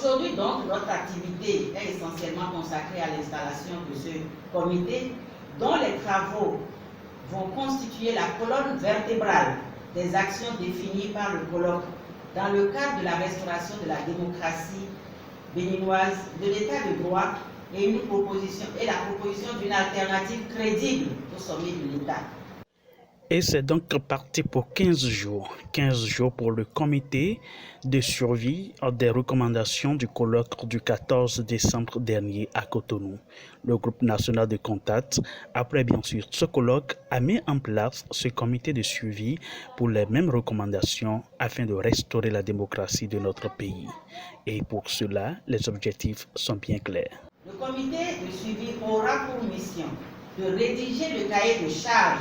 Aujourd'hui, donc, notre activité est essentiellement consacrée à l'installation de ce comité dont les travaux vont constituer la colonne vertébrale des actions définies par le colloque dans le cadre de la restauration de la démocratie béninoise, de l'état de droit et la proposition d'une alternative crédible au sommet de l'État. Et c'est donc parti pour 15 jours. 15 jours pour le comité de survie des recommandations du colloque du 14 décembre dernier à Cotonou. Le groupe national de contact, après bien sûr ce colloque, a mis en place ce comité de suivi pour les mêmes recommandations afin de restaurer la démocratie de notre pays. Et pour cela, les objectifs sont bien clairs. Le comité de suivi aura pour mission de rédiger le cahier de charges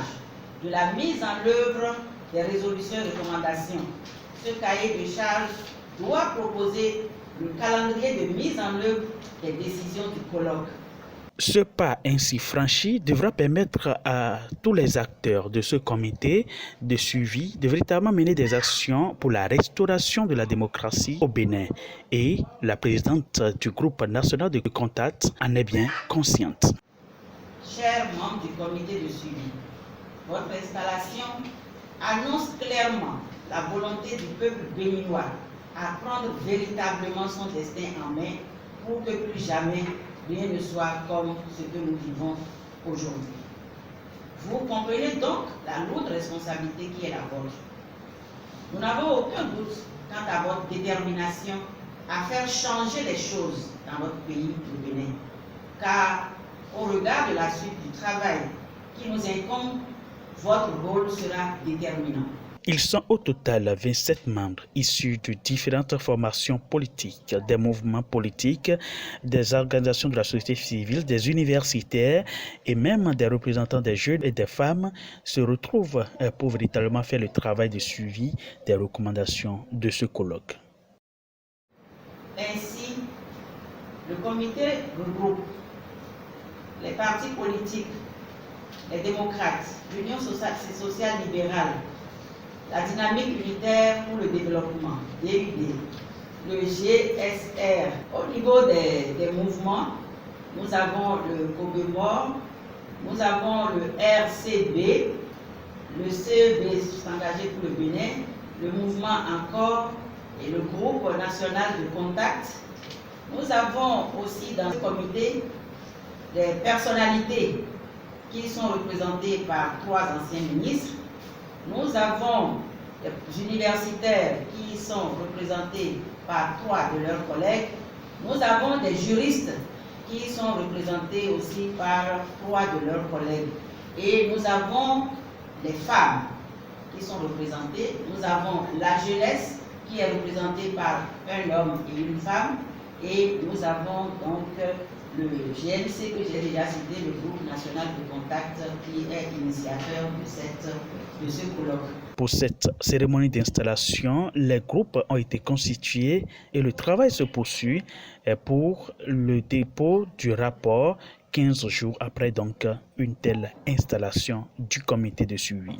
de la mise en œuvre des résolutions et recommandations. Ce cahier de charges doit proposer le calendrier de mise en œuvre des décisions du colloque. Ce pas ainsi franchi devra permettre à tous les acteurs de ce comité de suivi de véritablement mener des actions pour la restauration de la démocratie au Bénin. Et la présidente du groupe national de contact en est bien consciente. Chers membres du comité de suivi, votre installation annonce clairement la volonté du peuple béninois à prendre véritablement son destin en main pour que plus jamais rien ne soit comme ce que nous vivons aujourd'hui. Vous comprenez donc la lourde responsabilité qui est la vôtre. Nous n'avons aucun doute quant à votre détermination à faire changer les choses dans notre pays, le Bénin, car au regard de la suite du travail qui nous incombe, votre rôle sera déterminant. Ils sont au total 27 membres issus de différentes formations politiques, des mouvements politiques, des organisations de la société civile, des universitaires et même des représentants des jeunes et des femmes se retrouvent pour véritablement faire le travail de suivi des recommandations de ce colloque. Ainsi, le comité regroupe les partis politiques, les démocrates, l'Union sociale libérale, la dynamique unitaire pour le développement, DUD, le GSR. Au niveau des mouvements, nous avons le COBEMOR, nous avons le RCB, le CEB s'engager pour le Bénin, le mouvement Encore et le groupe national de contact. Nous avons aussi dans ce comité des personnalités qui sont représentées par 3 anciens ministres. Nous avons des universitaires qui sont représentés par 3 de leurs collègues. Nous avons des juristes qui sont représentés aussi par 3 de leurs collègues. Et nous avons les femmes qui sont représentées. Nous avons la jeunesse qui est représentée par un homme et une femme. Et nous avons donc le GNC que j'ai déjà cité, le groupe national de contact qui est initiateur de ce colloque. Pour cette cérémonie d'installation, les groupes ont été constitués et le travail se poursuit pour le dépôt du rapport 15 jours après donc une telle installation du comité de suivi.